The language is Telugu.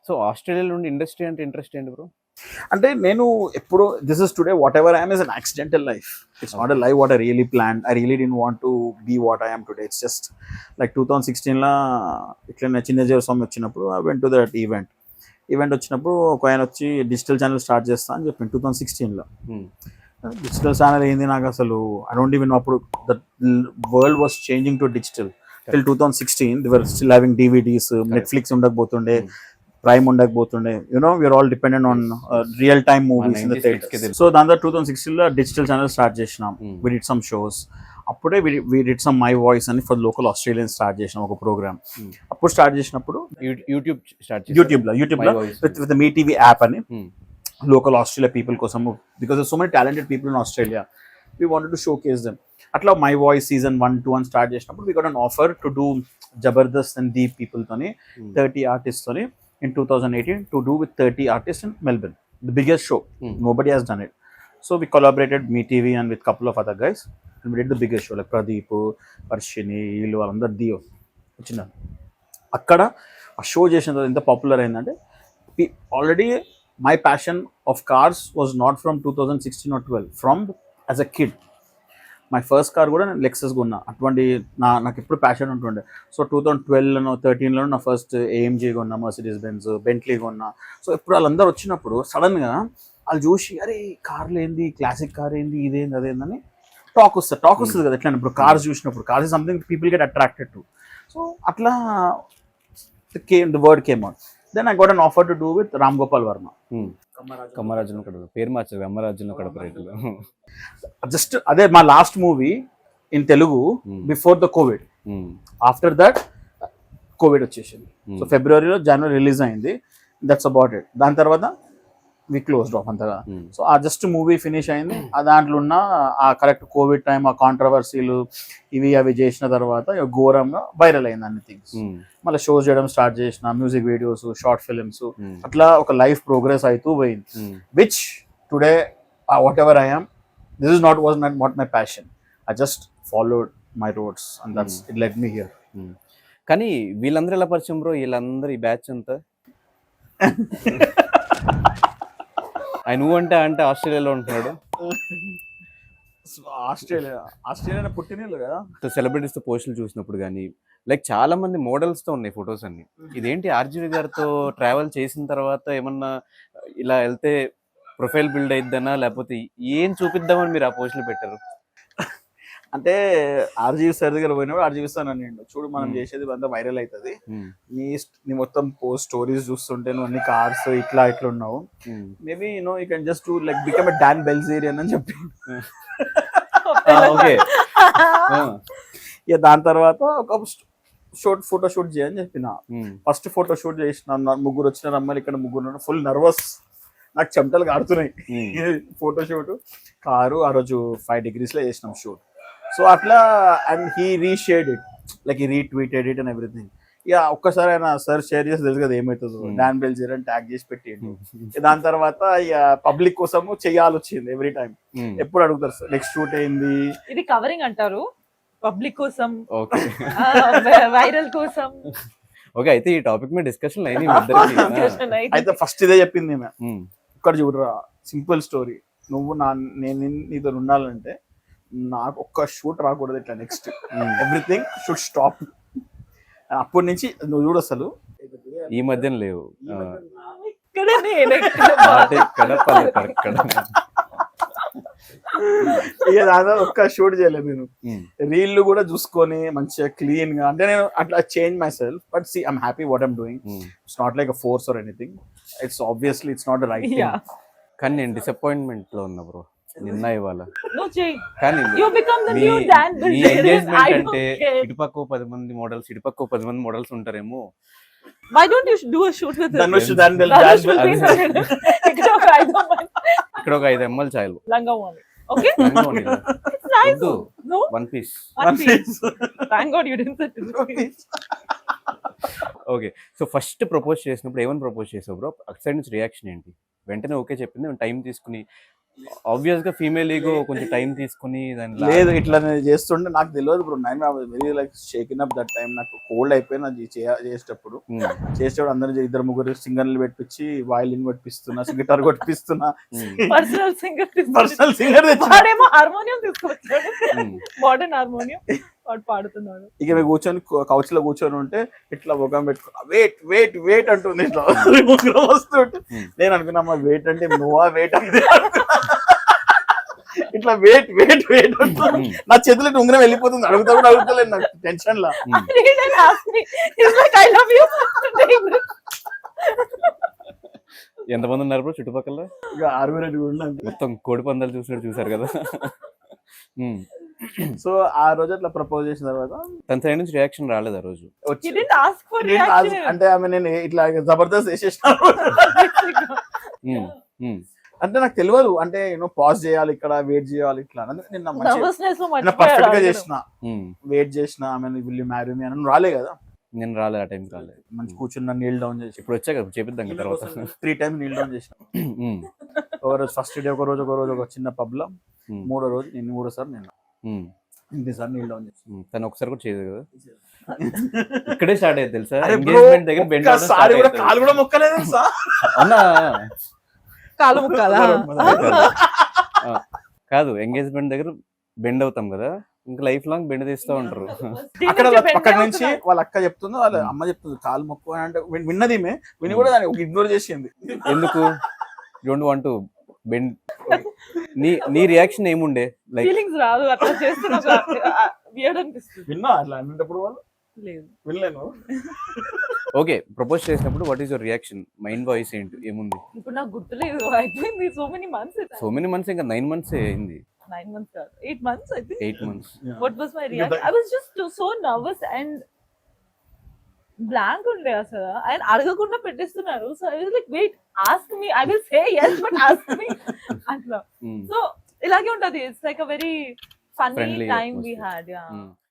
సో ఆస్ట్రేలియా నుండి ఇండస్ట్రీ అంటే ఇంట్రెస్ట్ ఏంటి బ్రో? అంటే నేను ఎప్పుడు this is today whatever I'm is an accidental life. It's not a life what I really plan. I really did want to be what I am today. It's just like 2016లో ఇట్లా చిన్నజీవ స్వామి వచ్చినప్పుడు I went to that event వచ్చినప్పుడు ఒక ఆయన వచ్చి డిజిటల్ ఛానల్ స్టార్ట్ చేస్తా అని చెప్పింది 2016లో. డిజిటల్ ఛానల్ ఏంది నాకు అసలు ఐ డోంట్ ఈవెన్. అప్పుడు the world was changing to digital. Till 2016 they were still having DVDs, Netflix ఉండకపోతుండే, ప్రైమ్ ఉండకపోతుండే. We're all dependent on real time movies in the theatres. So దాని తర్వాత 2016లో డిజిటల్ ఛానల్ స్టార్ట్ చేసినాం. We did some shows. అప్పుడే we did some my voice అని ఫర్ లోకల్ ఆస్ట్రేలియన్ స్టార్ట్ చేసినాం ఒక ప్రోగ్రామ్. అప్పుడు స్టార్ట్ చేసినప్పుడు యూట్యూబ్లో విత్ మీ టీవీ యాప్ అని లోకల్ ఆస్ట్రేలియా పీపుల్ కోసం, because so many talented people in Australia, we wanted to show case them. అట్లా మై వాయిస్ సీజన్ 1, 2 అని స్టార్ట్ చేసినప్పుడు we got an offer to do Jabardasth and Deep people తోని 30 ఆర్టిస్ట్ తోని in 2018 to do with 30 artists in Melbourne, the biggest show. Nobody has done it. So we collaborated Me TV and with couple of other guys and we did the biggest show like Pradeep, Arshini, Ilu alandaru Dio vachina. Akkada a show chesina enta popular ayindante. Already my passion of cars was not from 2016 or 12, from as a kid. My first car కూడా నేను లెక్సస్ కొన్నా. అటువంటి నాకు ఎప్పుడు ప్యాషన్ ఉంటుండే. సో 2012లో 13లో నా ఫస్ట్ AMG కొన్నా, మర్సిడీస్ బెంజ్, బెంట్లీ కొన్నా. సో ఎప్పుడు వాళ్ళందరూ వచ్చినప్పుడు సడన్గా వాళ్ళు చూసి అరే కార్లు ఏంది, క్లాసిక్ కార్ ఏంది, ఇదేంది అదేందని టాక్ వస్తుంది కదా. ఎట్లా ఇప్పుడు కార్స్ చూసినప్పుడు cars is something people get attracted to. So అట్లా the word came out. Then I got an offer to do with Ram Gopal Varma. కమ్మరాజును కడప పేరు మార్చారు, అమ్మరాజును కడప రేటులో. జస్ట్ అదే మా last movie in Telugu before the COVID. After that COVID వచ్చేసింది. సో ఫిబ్రవరిలో, జనవరి రిలీజ్ అయింది. That's about it. దాని తర్వాత వి క్లోజ్డ్ ఆఫ్ అంతగా. సో ఆ జస్ట్ మూవీ ఫినిష్ అయింది. ఆ దాంట్లో ఉన్న ఆ కరెక్ట్ కోవిడ్ టైం, ఆ కాంట్రవర్సీలు ఇవి అవి చేసిన తర్వాత ఘోరంగా వైరల్ అయింది అన్ని థింగ్స్. మళ్ళీ షోస్ చేయడం స్టార్ట్ చేసిన, మ్యూజిక్ వీడియోస్, షార్ట్ ఫిల్మ్స్, అట్లా ఒక లైఫ్ ప్రోగ్రెస్ అవుతూ పోయింది. Which today what ever I am, this is was not my passion. I just followed my roads and that's it lead me here. కానీ వీళ్ళందరూ ఎలా పరిచయం బ్రో? వీళ్ళందరూ ఈ బ్యాచ్ అంతా ఆయన నువ్వంటే ఆస్ట్రేలియాలో ఉంటున్నాడు. ఆస్ట్రేలియా పుట్టినీళ్ళు కదా. సెలబ్రిటీస్ తో పోస్టులు చూసినప్పుడు కానీ లైక్ చాలా మంది మోడల్స్ తో ఉన్నాయి ఫొటోస్ అన్ని. ఇదేంటి RGV గారితో ట్రావెల్ చేసిన తర్వాత ఏమన్నా ఇలా వెళ్తే ప్రొఫైల్ బిల్డ్ అయిద్దనా, లేకపోతే ఏం చూపిద్దామని మీరు ఆ పోస్టులు పెట్టారు? అంటే RGV సార్ దగ్గర పోయినప్పుడు RGV సార్ అన్నాడు, చూడు మనం చేసేది అంతా వైరల్ అవుతుంది, నీ మొత్తం పోస్ట్ స్టోరీస్ చూస్తుంటే నువ్వు అన్ని కార్స్ ఇట్లా ఉన్నావు, maybe you can just do like become a Dan Bilzerian అని చెప్పి. ఓకే. ఇక దాని తర్వాత ఒక ఫోటో షూట్ చేయని చెప్పిన. ఫస్ట్ ఫోటో షూట్ చేసిన, ముగ్గురు వచ్చిన అమ్మాయిలు, ఇక్కడ ముగ్గురు, ఫుల్ నర్వస్, నాకు చెమటలు కాడుతున్నాయి. ఫోటో షూట్ కారు ఆ రోజు 5 degrees లో చేసినాం షూట్. సో అట్లా and he reshared it, like he retweeted it and everything. ఇక ఒక్కసారి ఆయన సార్ షేర్ చేసి తెలుసు కదా ఏమవుతుందో, డాన్ బెల్జర్ అని ట్యాగ్ చేసి పెట్టిండు. దాని తర్వాత ఇక పబ్లిక్ కోసము చెయ్యాలి వచ్చింది. ఎవ్రీ టైం ఎప్పుడు అడుగుతారు సార్ నెక్స్ట్ షూట్ అయింది. ఇది కవరింగ్ అంటారు, పబ్లిక్ కోసం, వైరల్ కోసం. ఓకే, అయితే ఈ టాపిక్ మీద డిస్కషన్ అయితే ఫస్ట్ ఇదే చెప్పింది ఇక్కడ చూడరా, సింపుల్ స్టోరీ, నువ్వు నేను నీతో ఉండాలంటే నాకు ఒక్క షూట్ రాకూడదు ఇట్లా, నెక్స్ట్ ఎవ్రీథింగ్ షుడ్ స్టాప్. అప్పటి నుంచి నువ్వు చూడు అసలు ఈ మధ్యన లేవు. ఇక దాదాపు ఒక్క షూట్ చేయలేదు నేను. రీల్ కూడా చూసుకొని మంచిగా క్లీన్ గా, అంటే నేను అట్లా change myself. But see I'm happy what I'm doing. It's not like a force or anything. It's obviously it's not the right thing. కానీ నేను డిసప్పాయింట్మెంట్ లో ఉన్నా బ్రో నిన్న ఇవాళ. కానీ అంటే ఇటుపక్క 10 మంది మోడల్స్, ఇటుపక్క 10 మంది మోడల్స్ ఉంటారేమో. Why don't you do a shoot with Dhanush? ఇక్కడ ఒక 5 ml చాలు. Okay. It's nice. No? One piece. Thank God you didn't say two piece. Okay. So first propose చేసినప్పుడు ఏమని ప్రపోజ్ చేసావు బ్రో? అటు సైడ్ నుంచి రియాక్షన్ ఏంటి? వెంటనే ఓకే చెప్పింది, టైం తీసుకుని ఆబ్వియస్ గా ఫీమేల్ ఈగో కొంచెం టైం తీసుకుని దాని లేదు ఇట్లా నేను చేస్తుంటే నాకు తెలియదు బ్రో. నేను very like shaking up that time. నాకు కోల్డ్ అయిపోయింది అది చేసేటప్పుడు. చేసేటప్పుడు అందరూ ఇద్దరు ముగ్గురు సింగర్లు పెట్టించి వయలిన్ కొట్టిస్తున్నా, గిటార్ కొట్టిస్తున్నా, పర్సనల్ సింగర్ పర్సనల్ సింగర్ వాడేమో హార్మోనియం తీసుకొచ్చాడు, మోడర్న్ హార్మోనియం వాడు పాడుతున్నాడు. ఇక మేము కూర్చొని కౌచ్ లో కూర్చొని ఉంటే ఇట్లా ముఖం పెట్టుకున్నా, వెయిట్ వెయిట్ వెయిట్ అంటుంది ఇట్లా ముగ్గురు వస్తుంటే. నేను అనుకున్నా వెయిట్ అంటే నువ్వా వెయిట్ అంటే ఇట్లా వెయిట్ వెయిట్ వెయిట్ అంటుంది. నా చేతులు ఉంగరం వెళ్ళిపోతుంది. అడుగుతా కూడా అడుగుతలేదు నాకు tension law. I love you. ఎంతమంది ఉన్నారు బ్రో చుట్టుపక్కల? ఇక 6 ఉన్నాం. మొత్తం కోడి పందాలు చూసారు కదా. సో ఆ రోజు అట్లా ప్రపోజ్ చేసిన తర్వాత తన సైడ్ నుంచి రియాక్షన్ రాలేదు ఆ రోజు. You didn't ask for reaction. అంటే ఆమె నేను ఇట్లా జబర్దస్త్ వేసేసిన. అంటే నాకు తెలియదు అంటే పాజ్ చేయాలి ఇక్కడ, వెయిట్ చేయాలి ఇట్లా. నిన్న Nervousness లో పర్ఫెక్ట్ గా మర్చిపోయాడు. చేసిన, వెయిట్ చేసిన. ఆమె విల్ మ్యారీ మీ అని రాలే కదా. నేను రాలేదు, ఆ టైం రాలేదు. మంచి కూర్చున్న నీల్ డౌన్ చేసి ఇప్పుడు వచ్చా కదా చేపిద్దాం కదా తర్వాత. 3 times నీల్ డౌన్ చేసిన. ఒక రోజు ఫస్ట్ డే ఒక రోజు ఒక చిన్న పబ్ లో, మూడో రోజు నేను 3 సార్లు నిన్న ఇన్నిసార్లు నీల్ డౌన్ చేసిన. తను ఒకసారి కూడా చేయదు కదా. ఇక్కడే స్టార్ట్ అయ్యేది తెలుసా, అరే bro, ఎంగేజ్మెంట్ దగ్గర బెండ్ అవ్వడం ఒక్కసారి start కూడా అవుతుంది. కాలు కూడా మొక్కలేదు తెలుసా? అవునా? కాలు ముక్కాలా? కాదు, ఎంగేజ్మెంట్ దగ్గర బెండ్ అవుతాం కదా, ఇంకా లైఫ్ లాంగ్ బెండ్ తీస్తూ ఉంటారు. అక్కడ పక్కన నుంచి వాళ్ళ అక్క చెప్తుంది, వాళ్ళ అమ్మ చెప్తుంది కాలు మొక్కు అని. అంటే విన్నది విని కూడా దాన్ని ఇగ్నోర్ చేసింది. ఎందుకు? Don't want to bend. నీ రియాక్షన్ ఏముండే? లైక్ ఫీలింగ్స్ రాదు అట్లా చేస్తున్నా, వియర్డ్ అనిపిస్తుంది. విన్నా అట్లా అన్నప్పుడు వాళ్ళు లేదు, వినలేను. ఓకే, ప్రపోజ్ చేసినప్పుడు what is your reaction? Mind voice ఏంటి, ఏముంది? ఇప్పుడు నాకు గుర్తులేదు. అయిపోయింది so many months. So many months, ఇంకా 9 months అయింది. 9 months కాదు, 8 months I think. 8 months. What was my reaction? I was just so nervous and blank ఉండే అసలు. ఆయన అడగకుండా పెట్టేస్తున్నారు. So I was like, wait, ask me, I will say yes but ask me అట్లా. సో ఇలాగే ఉంటది. It's like a very funny Friendly time we atmosphere. had. Yeah.